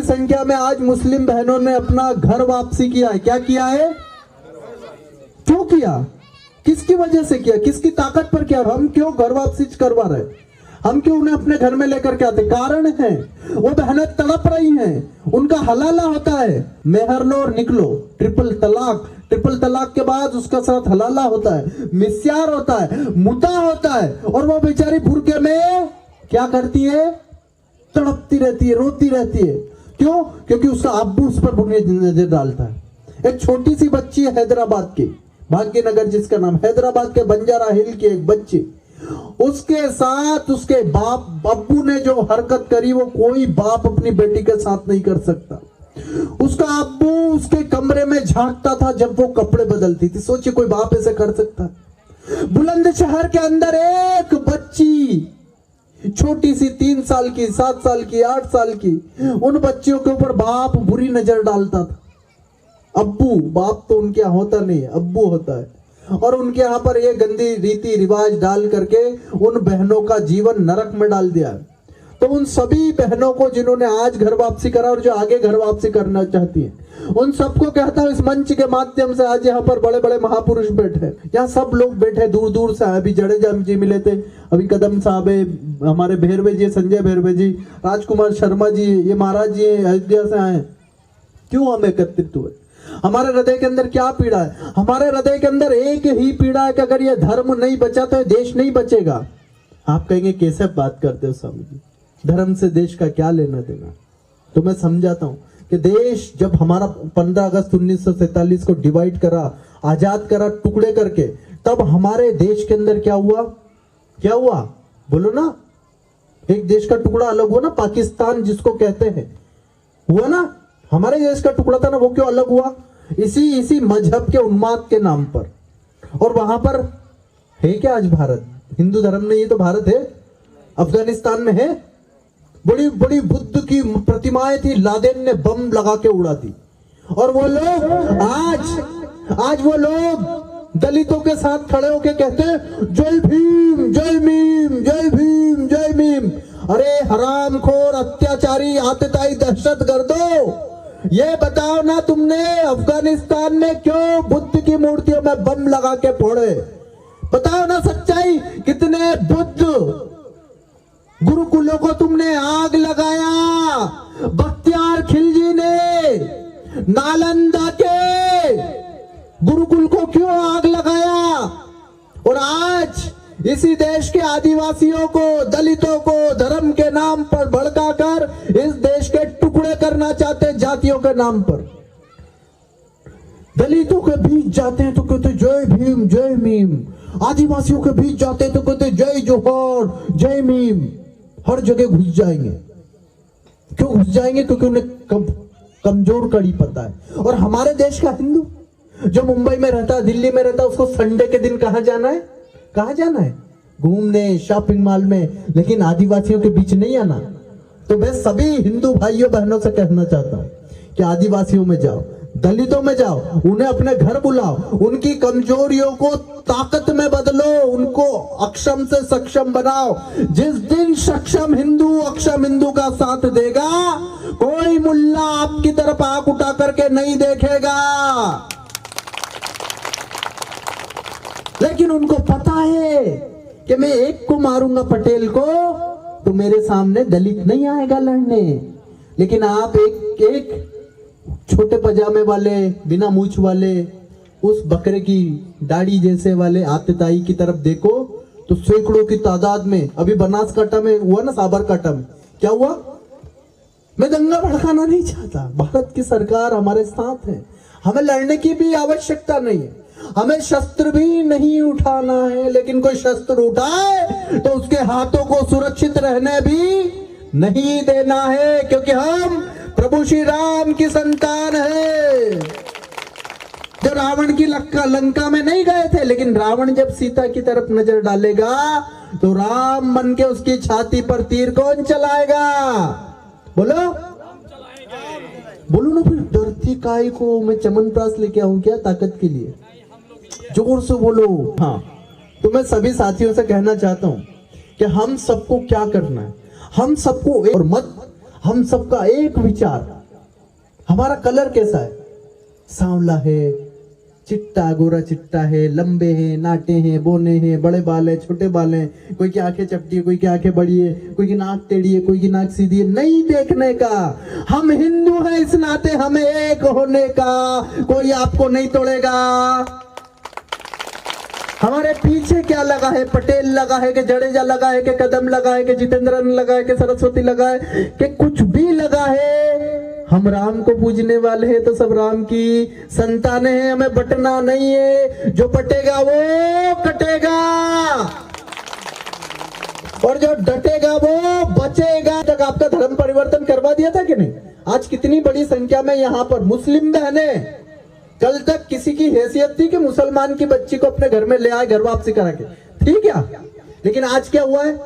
संख्या में आज मुस्लिम बहनों ने अपना घर वापसी किया है। क्या किया है? क्यों किया? किसकी वजह से किया? किसकी ताकत पर किया? हम क्यों घर वापसी करवा रहे? हम क्यों उन्हें अपने घर में लेकर के आते? कारण है, वो बहनें तड़प रही हैं, उनका हलाला होता है। मेहर लो और निकलो, ट्रिपल तलाक के बाद उसका साथ हलाला होता है, मिस्यार होता है, मुता होता है, और वो बेचारी बुरके में क्या करती है? तड़पती रहती है, रोती रहती है। क्यों? क्योंकि उसका अब्बू उस पर बुरी नजर डालता है। एक छोटी सी बच्ची है हैदराबाद की, भाग्यनगर जिसका नाम, हैदराबाद के बंजारा हिल की एक बच्ची, उसके साथ उसके बाप अब्बू ने जो हरकत करी वो कोई बाप अपनी बेटी के साथ नहीं कर सकता। उसका अब्बू उसके कमरे में झांकता था जब वो कपड़े बदलती थी। सोचिए कोई बाप ऐसे कर सकता? बुलंदशहर के अंदर एक बच्ची छोटी सी 3 साल की, 7 साल की, 8 साल की, उन बच्चियों के ऊपर बाप बुरी नजर डालता था। अब्बू, बाप तो उनके यहाँ होता नहीं है, अब्बू होता है। और उनके यहाँ पर ये गंदी रीति रिवाज डाल करके उन बहनों का जीवन नरक में डाल दिया है। तो उन सभी बहनों को जिन्होंने आज घर वापसी करा और जो आगे घर वापसी करना चाहती हैं, उन सबको कहता हूँ इस मंच के माध्यम से, आज यहाँ पर बड़े बड़े महापुरुष बैठे, यहाँ सब लोग बैठे दूर दूर से। अभी जडेजा जी मिले थे, अभी कदम साहब है, हमारे भेरवे जी, संजय भेरवे जी, राजकुमार शर्मा जी, ये महाराज जी अयोध्या से आए। क्यों हम एकत्रित हुए? हमारे हृदय के अंदर क्या पीड़ा है? हमारे हृदय के अंदर एक ही पीड़ा है कि अगर ये धर्म नहीं बचा तो ये देश नहीं बचेगा। आप कहेंगे कैसे बात करते हो स्वामी जी, धर्म से देश का क्या लेना देना? तो मैं समझाता हूं कि देश जब हमारा 15 अगस्त 1947 को डिवाइड करा, आजाद करा टुकड़े करके, तब हमारे देश के अंदर क्या हुआ? क्या हुआ? बोलो ना। एक देश का टुकड़ा अलग हुआ ना, पाकिस्तान जिसको कहते हैं, हुआ ना। हमारे देश का टुकड़ा था ना, वो क्यों अलग हुआ? इसी मजहब के उन्माद के नाम पर। और वहां पर है क्या आज भारत? हिंदू धर्म नहीं है तो भारत है? अफगानिस्तान में है? बड़ी बड़ी बुद्ध की प्रतिमाएं थी, लादेन ने बम लगा के उड़ा दी। और वो लोग आज वो लोग दलितों के साथ खड़े होके कहते हैं जय भीम, जय भीम, जय भीम, जय भीम। अरे हरामखोर, अत्याचारी, आतताई, दहशतगर्दों, ये बताओ ना तुमने अफगानिस्तान में क्यों बुद्ध की मूर्तियों में बम लगा के फोड़े? बताओ ना सच्चाई। कितने बुद्ध गुरुकुलों को तुमने आग लगाया? बख्तियार खिलजी ने नालंदा के गुरुकुल को क्यों आग लगाया? और आज इसी देश के आदिवासियों को, दलितों को धर्म के नाम पर भड़काकर इस देश के टुकड़े करना चाहते हैं, जातियों के नाम पर। दलितों के बीच जाते हैं तो कहते जय भीम, जय भीम। आदिवासियों के बीच जाते हैं तो कहते जय जोहर, जय भीम। हर जगह घुस जाएंगे। क्यों घुस जाएंगे? क्योंकि उन्हें कमजोर कड़ी पता है। और हमारे देश का हिंदू जो मुंबई में रहता है, दिल्ली में रहता है, उसको संडे के दिन कहां जाना है? कहां जाना है? घूमने, शॉपिंग मॉल में, लेकिन आदिवासियों के बीच नहीं आना। तो मैं सभी हिंदू भाइयों बहनों से कहना चाहता हूं कि आदिवासियों में जाओ, दलितों में जाओ, उन्हें अपने घर बुलाओ, उनकी कमजोरियों को ताकत में बदलो, उनको अक्षम से सक्षम बनाओ। जिस दिन सक्षम हिंदू अक्षम हिंदू का साथ देगा, कोई मुल्ला आपकी तरफ आंख उठा करके नहीं देखेगा। लेकिन उनको पता है कि मैं एक को मारूंगा पटेल को तो मेरे सामने दलित नहीं आएगा लड़ने। लेकिन आप एक छोटे पजामे वाले, बिना मूछ वाले, उस बकरे की दाढ़ी जैसे वाले आतताई की तरफ देखो तो सैकड़ों की तादाद में, अभी बनासकांठा में हुआ ना, साबरकांठा में क्या हुआ? मैं दंगा भड़काना नहीं चाहता। भारत की सरकार हमारे साथ है, हमें लड़ने की भी आवश्यकता नहीं है, हमें शस्त्र भी नहीं उठाना है। लेकिन कोई शस्त्र उठाए तो उसके हाथों को सुरक्षित रहने भी नहीं देना है, क्योंकि हम प्रभु श्री राम की संतान है। जो रावण की लंका में नहीं गए थे, लेकिन रावण जब सीता की तरफ नजर डालेगा तो राम बन के उसकी छाती पर तीर कौन चलाएगा? बोलो, बोलो ना फिर। डरती काय को? मैं चमनप्राश लेके आऊं क्या ताकत के लिए? जोर से बोलो। हाँ, तो मैं सभी साथियों से कहना चाहता हूं कि हम सबको क्या करना है, हम सबको और मत, हम सबका एक विचार, हमारा कलर कैसा है? सांवला है, चिट्टा गोरा चिट्टा है, लंबे हैं, नाटे हैं, बोने हैं, बड़े बाल है, छोटे बाल हैं, कोई की आंखें चपटी है, कोई की आंखें बड़ी है, कोई की नाक टेढ़ी है, कोई की नाक सीधी है। नहीं देखने का, हम हिंदू हैं इस नाते हमें एक होने का, कोई आपको नहीं तोड़ेगा। हमारे पीछे क्या लगा है? पटेल लगा है कि जडेजा लगा है कि कदम लगा है कि जितेंद्रन लगा है कि सरस्वती लगा है कि कुछ भी लगा है, हम राम को पूजने वाले हैं तो सब राम की संतानें हैं, हमें बटना नहीं है। जो पटेगा वो कटेगा और जो डटेगा वो बचेगा। तक आपका धर्म परिवर्तन करवा दिया था कि नहीं? आज कितनी बड़ी संख्या में यहाँ पर मुस्लिम बहनें, कल तक किसी की हैसियत थी कि मुसलमान की बच्ची को अपने घर में ले आए घर वापसी करा के, ठीक है। लेकिन आज क्या हुआ है?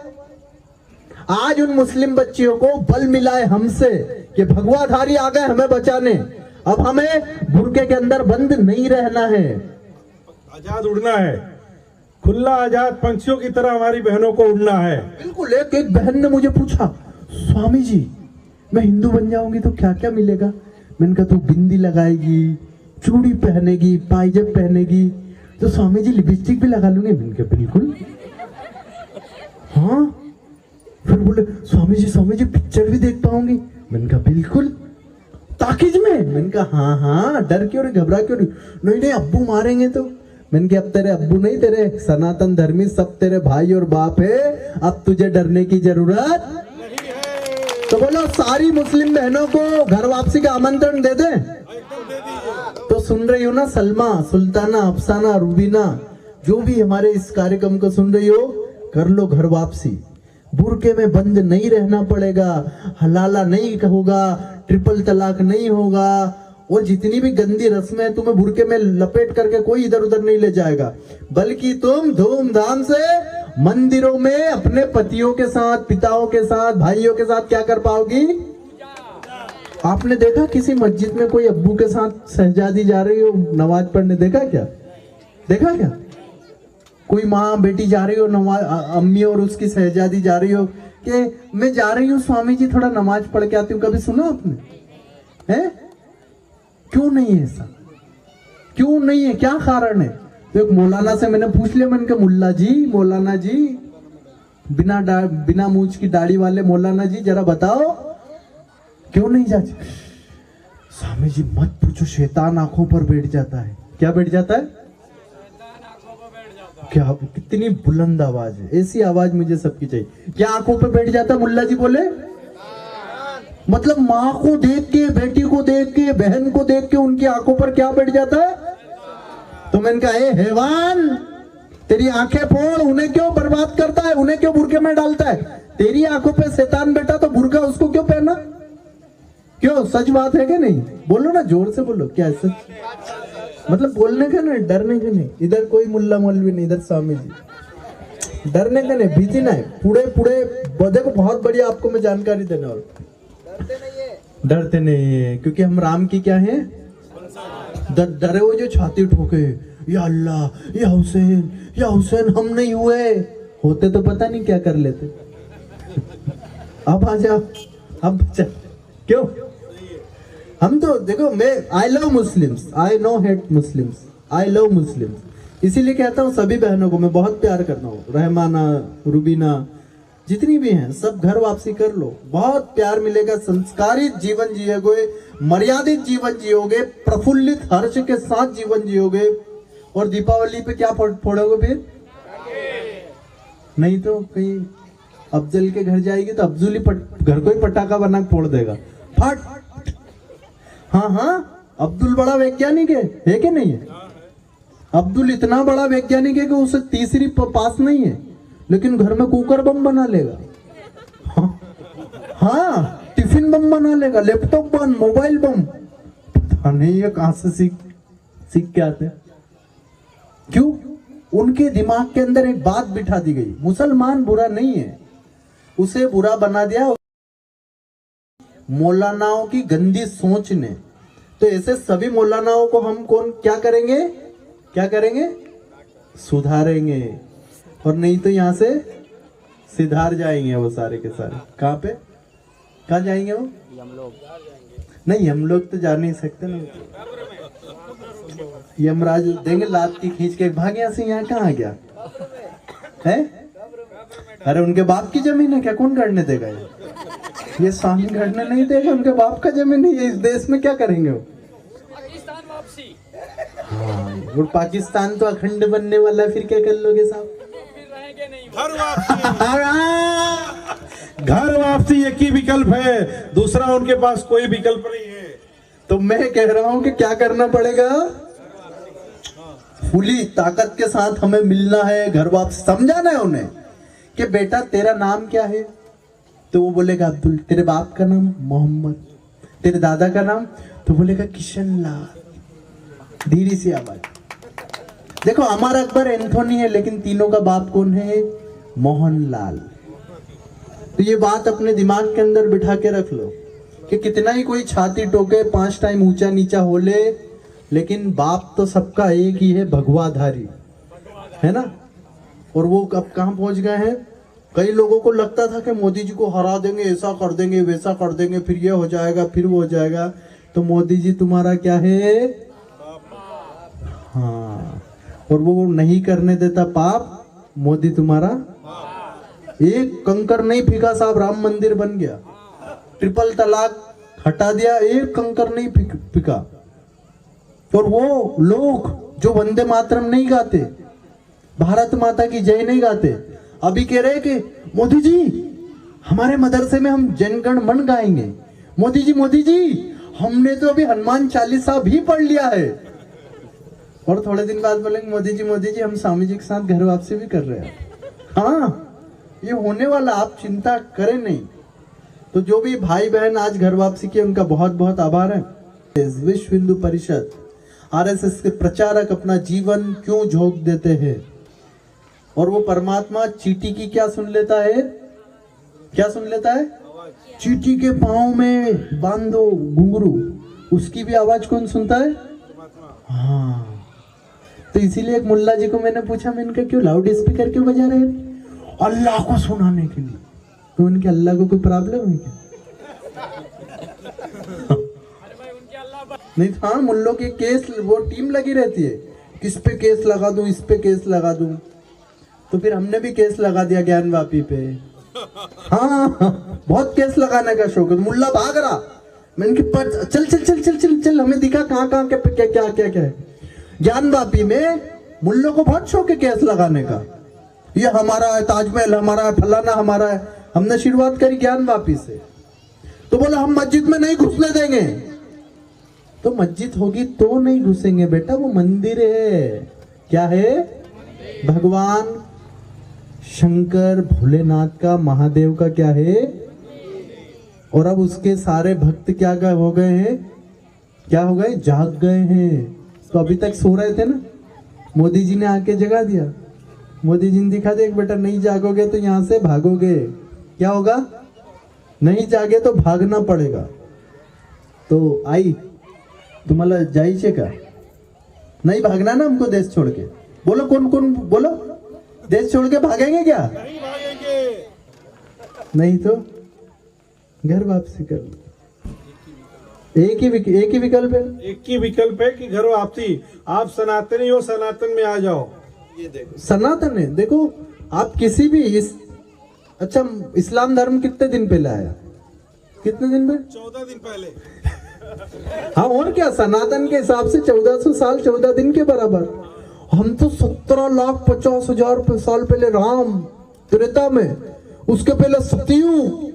आज उन मुस्लिम बच्चियों को बल मिला है हमसे कि भगवाधारी आ गए हमें बचाने। अब हमें बुर्के के अंदर बंद नहीं रहना है, आजाद उड़ना है, खुला आजाद पंछियों की तरह हमारी बहनों को उड़ना है। बिल्कुल। एक बहन ने मुझे पूछा, स्वामी जी मैं हिंदू बन जाऊंगी तो क्या क्या मिलेगा? मैंने कहा तू बिंदी लगाएगी, चूड़ी पहनेगी, पायजब पहनेगी, तो स्वामी जी लिपस्टिक भी लगा लूंगी। मैंने कहा बिल्कुल। हाँ। फिर बोले स्वामी जी पिक्चर भी देख पाऊंगी। मैंने कहा बिल्कुल। ताकिज में? मैंने कहा हाँ हाँ, डर क्यों रही, घबरा क्यों रही? नहीं अब्बू मारेंगे तो। मैंने कहा अब तेरे अब्बू नहीं, तेरे सनातन धर्मी सब तेरे भाई और बाप है, अब तुझे डरने की जरूरत नहीं है। तो बोलो सारी मुस्लिम बहनों को घर वापसी का आमंत्रण दे दे। तो सुन रही हो ना सलमा, सुल्ताना, अफसाना, रूबीना, जो भी हमारे इस कार्यक्रम को सुन रही हो, कर लो घर वापसी। बुर्के में बंद नहीं रहना पड़ेगा, हलाला नहीं होगा, ट्रिपल तलाक नहीं होगा, और जितनी भी गंदी रस्में हैं तुम्हें बुर्के में लपेट करके कोई इधर उधर नहीं ले जाएगा, बल्कि तुम धूमधाम से मंदिरों में अपने पतियों के साथ, पिताओं के साथ, भाइयों के साथ क्या कर पाओगी? आपने देखा किसी मस्जिद में कोई अब्बू के साथ शहजादी जा रही हो नमाज पढ़ने? देखा क्या? कोई माँ बेटी जा रही हो नमाज, अम्मी और उसकी शहजादी जा रही हो कि मैं जा रही हूँ स्वामी जी थोड़ा नमाज पढ़ के आती हूँ? कभी सुना आपने? है? क्यों नहीं है ऐसा? क्यों नहीं है? क्या कारण है? तो एक मौलाना से मैंने पूछ लिया, मैंने कहा मुल्ला जी, मौलाना जी, बिना मूंछ की दाढ़ी वाले मौलाना जी, जरा बताओ क्यों नहीं जाती? स्वामी जी मत पूछो, शैतान आंखों पर बैठ जाता है। क्या बैठ जाता है? क्या? कितनी बुलंद आवाज है, ऐसी आवाज मुझे सबकी चाहिए। क्या आंखों पे बैठ जाता है? मुल्ला जी बोले मतलब माँ को देख के, बेटी को देख के, बहन को देख के उनकी आंखों पर क्या बैठ जाता है? तो मैंने कहा ए हैवान, तेरी आंखें फोड़, उन्हें क्यों बर्बाद करता है, उन्हें क्यों बुर्के में डालता है? तेरी आंखों पे शैतान बैठा तो बुर्का उसको क्यों पहना? क्यों? सच बात है कि नहीं? बोलो ना, जोर से बोलो। क्या सच? मतलब बोलने का नहीं, डरने का नहीं। इधर कोई मुल्ला मौलवी नहीं, इधर स्वामी जी। डरने का नहीं, भीती नहीं, पूरे देखो बहुत बढ़िया आपको मैं जानकारी देने वाला। डरते नहीं है क्योंकि हम राम की क्या है? डरे हुए जो छाती ठोके, या अल्लाह या हुसैन हम नहीं हुए, होते तो पता नहीं क्या कर लेते। अब आ जाओ, अब क्यों? हम तो देखो, मैं I love Muslims, I know hate Muslims, I love Muslims, इसीलिए कहता हूँ सभी बहनों को मैं बहुत प्यार करता हूँ। रहमाना, रुबीना, जितनी भी हैं सब घर वापसी कर लो, बहुत प्यार मिलेगा, संस्कारित जीवन जियोगे, मर्यादित जीवन जियोगे, प्रफुल्लित हर्ष के साथ जीवन जियोगे। और दीपावली पे क्या फोड़ोगे फिर? नहीं तो कहीं अफजल के घर जाएगी तो अफजल ही घर को ही पटाखा बना फोड़ देगा, फट। हाँ, अब्दुल बड़ा वैज्ञानिक है कि नहीं है? अब्दुल इतना बड़ा वैज्ञानिक है कि उसे तीसरी पास नहीं है, लेकिन घर में कुकर बम बना लेगा। हाँ, टिफिन बम बना लेगा, लैपटॉप बम, मोबाइल बम। पता नहीं ये कहां से सीख के आते। क्यों? उनके दिमाग के अंदर एक बात बिठा दी गई, मुसलमान बुरा नहीं है, उसे बुरा बना दिया मौलानाओं की गंदी सोच ने। तो ऐसे सभी मौलानाओं को हम क्या करेंगे? सुधारेंगे, और नहीं तो यहां से सिधार जाएंगे वो सारे के सारे। कहां जाएंगे वो? नहीं, हम लोग तो जा नहीं सकते ना। यमराज देंगे लात की खींच के, भाग यहाँ से, यहाँ कहाँ आ गया है? अरे उनके बाप की जमीन है क्या, कौन करने देगा? ये स्वामी करने नहीं देगा, उनके बाप का जमीन है, इस देश में क्या करेंगे वो? हाँ, और पाकिस्तान तो अखंड बनने वाला है, फिर क्या कर लोगे साहब? घर वापसी एक ही विकल्प है, दूसरा उनके पास कोई विकल्प नहीं है। तो मैं कह रहा हूं कि क्या करना पड़ेगा, पूरी ताकत के साथ हमें मिलना है, घर वापस समझाना है उन्हें कि बेटा तेरा नाम क्या है, तो वो बोलेगा अब्दुल। तेरे बाप का नाम मोहम्मद, तेरे दादा का नाम, तो बोलेगा किशन लाल। धीरे सी आवाज। देखो अमर अकबर एंथोनी है, लेकिन तीनों का बाप कौन है? मोहनलाल। तो ये बात अपने दिमाग के अंदर बिठा के रख लो कि कितना ही कोई छाती टोके, 5 टाइम ऊंचा नीचा हो ले, लेकिन बाप तो सबका एक ही है, भगवाधारी है ना। और वो अब कहाँ पहुंच गए हैं? कई लोगों को लगता था कि मोदी जी को हरा देंगे, ऐसा कर देंगे, वैसा कर देंगे, फिर ये हो जाएगा, फिर वो हो जाएगा। तो मोदी जी तुम्हारा क्या है? हाँ, और वो नहीं करने देता पाप। मोदी तुम्हारा एक कंकर नहीं फेंका साहब, राम मंदिर बन गया। ट्रिपल तलाक हटा दिया, एक कंकर नहीं फेंका। और वो लोग जो वंदे मातरम नहीं गाते, भारत माता की जय नहीं गाते, अभी कह रहे कि मोदी जी हमारे मदरसे में हम जनगण मन गाएंगे। मोदी जी हमने तो अभी हनुमान चालीसा भी पढ़ लिया है। और थोड़े दिन बाद बोलेंगे मोदी जी हम स्वामी जी के साथ घर वापसी भी कर रहे हैं। हाँ, ये होने वाला, आप चिंता करें नहीं। तो जो भी भाई बहन आज घर वापसी किए, उनका बहुत बहुत आभार है। विश्व हिंदू परिषद आरएसएस के प्रचारक अपना जीवन क्यों झोंक देते हैं, और वो परमात्मा चींटी की क्या सुन लेता है? क्या सुन लेता है? चींटी के पांव में बांधो घुंघरू, उसकी भी आवाज कौन सुनता है? हाँ, तो इसीलिए एक मुल्ला जी को मैंने पूछा, मैं इनका क्यों लाउड स्पीकर क्यों बजा रहे हैं? अल्लाह को सुनाने के लिए। तो उनके अल्लाह को कोई प्रॉब्लम है क्या? नहीं था, मुल्लों के केस, वो टीम लगी रहती है, किस पे केस लगा दूं, इस पे केस लगा दूं। तो फिर हमने भी केस लगा दिया ज्ञानवापी पे। हाँ, बहुत केस लगाने का शौक है। मुल्ला भाग रहा, मैंने कि चल चल चल चल चल चल, हमें दिखा कहाँ कहाँ क्या है। ज्ञानवापी में मुल्लों को बहुत शौक है केस लगाने का। ये हमारा है, ताजमहल हमारा है, फलाना हमारा है। हमने शुरुआत करी ज्ञानवापी से। तो बोला हम मस्जिद में नहीं घुसने देंगे। तो मस्जिद होगी तो नहीं घुसेंगे बेटा, वो मंदिर है। क्या है? भगवान शंकर भोलेनाथ का, महादेव का क्या है? और अब उसके सारे भक्त क्या हो गए हैं? क्या हो गए? जाग गए हैं। तो अभी तक सो रहे थे ना, मोदी जी ने आके जगा दिया। मोदी जी ने दिखा दिया बेटा नहीं जागोगे तो यहाँ से भागोगे। क्या होगा? नहीं जागे तो भागना पड़ेगा। तो आई तुम्हाला जायचे का? नहीं भागना ना हमको देश छोड़ के। बोलो कौन कौन, बोलो देश छोड़ के भागेंगे क्या? नहीं भागेंगे। नहीं तो घर वापसी कर लो। एक ही विकल्प है। एक ही विकल्प है कि घर वापसी। आप सनातनी हो, सनातन में आ जाओ। ये देखो सनातन है। देखो आप किसी भी अच्छा इस्लाम धर्म कितने दिन पहले आया? कितने दिन पहले? 14 दिन पहले। हाँ, और क्या, सनातन के हिसाब से 1400 साल 14 दिन के बराबर। हम तो 17,50,000 साल पहले राम त्रेता में, उसके पहले सतयुग,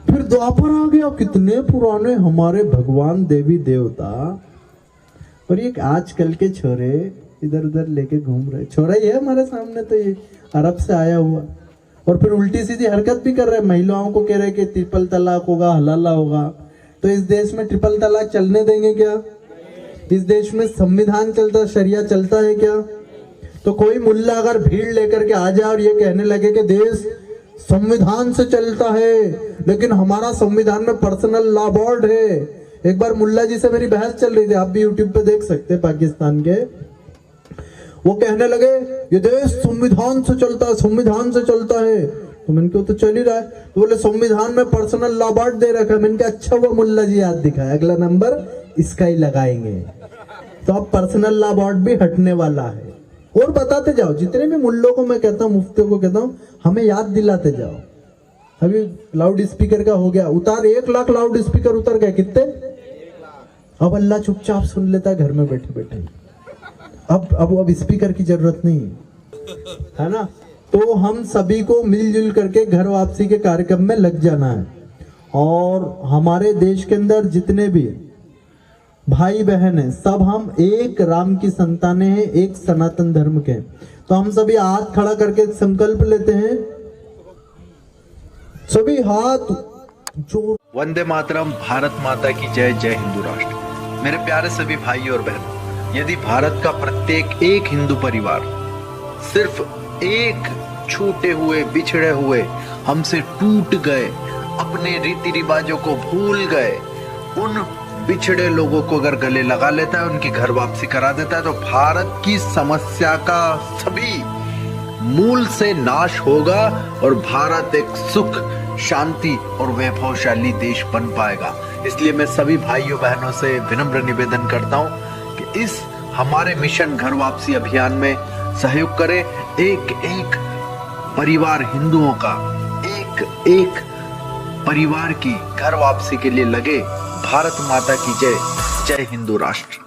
फिर द्वापर आ गया। कितने पुराने हमारे भगवान देवी देवता। और ये आजकल के छोरे इधर उधर लेके घूम रहे। छोरा ही है हमारे सामने, तो ये अरब से आया हुआ, और फिर उल्टी सीधी हरकत भी कर रहे। महिलाओं को कह रहे कि ट्रिपल तलाक होगा, हलाला होगा। तो इस देश में ट्रिपल तलाक चलने देंगे क्या? इस देश में संविधान चलता, शरिया चलता है क्या? तो कोई मुल्ला अगर भीड़ लेकर के आ जाए और ये कहने लगे कि देश संविधान से चलता है, लेकिन हमारा संविधान में पर्सनल लॉ बोर्ड है। एक बार मुल्ला जी से मेरी बहस चल रही थी, आप भी यूट्यूब पे देख सकते हैं, पाकिस्तान के। वो कहने लगे ये देश संविधान से चलता है, संविधान से चलता है। तो मैंने कहा तो चल ही रहा है। तो बोले संविधान में पर्सनल लॉ अवार्ड दे रखा है। मैंने कहा अच्छा हुआ मुल्ला जी याद दिखाया, अगला नंबर इसका ही लगाएंगे। तो अब पर्सनल लॉ अवार्ड भी हटने वाला है। और बताते जाओ, जितने भी मुल्लों को मैं कहता हूँ, मुफ्तियों को कहता हूँ, हमें याद दिलाते जाओ। अभी लाउड स्पीकर का हो गया उतार, 1 लाख लाउड स्पीकर उतर गए, कितने? अब अल्लाह चुपचाप सुन लेता है घर में बैठे बैठे। अब स्पीकर की जरूरत नहीं है ना। तो हम सभी को मिलजुल करके घर वापसी के कार्यक्रम में लग जाना है। और हमारे देश के अंदर जितने भी भाई बहन हैं, सब हम एक राम की संतानें हैं, एक सनातन धर्म के। तो हम सभी हाथ खड़ा करके संकल्प लेते हैं, सभी हाथ जोड़। वंदे मातरम, भारत माता की जय, जय हिंदू राष्ट्र। मेरे प्यारे सभी भाई और बहनों, यदि भारत का प्रत्येक एक हिंदू परिवार सिर्फ एक छूटे हुए, बिछड़े हुए, हमसे टूट गए, अपने रीति रिवाजों को भूल गए, उन बिछड़े लोगों को अगर गले लगा लेता है, उनकी घर वापसी करा देता है, तो भारत की समस्या का सभी मूल से नाश होगा और भारत एक सुख, शांति और वैभवशाली देश बन पाएगा। इसलिए मैं सभी भाइयों बहनों से विनम्र निवेदन करता हूं कि इस हमारे मिशन घर वापसी अभियान में सहयोग करें। एक एक परिवार हिंदुओं का, एक एक परिवार की घर वापसी के लिए लगे। भारत माता की जय, जय हिंदू राष्ट्र।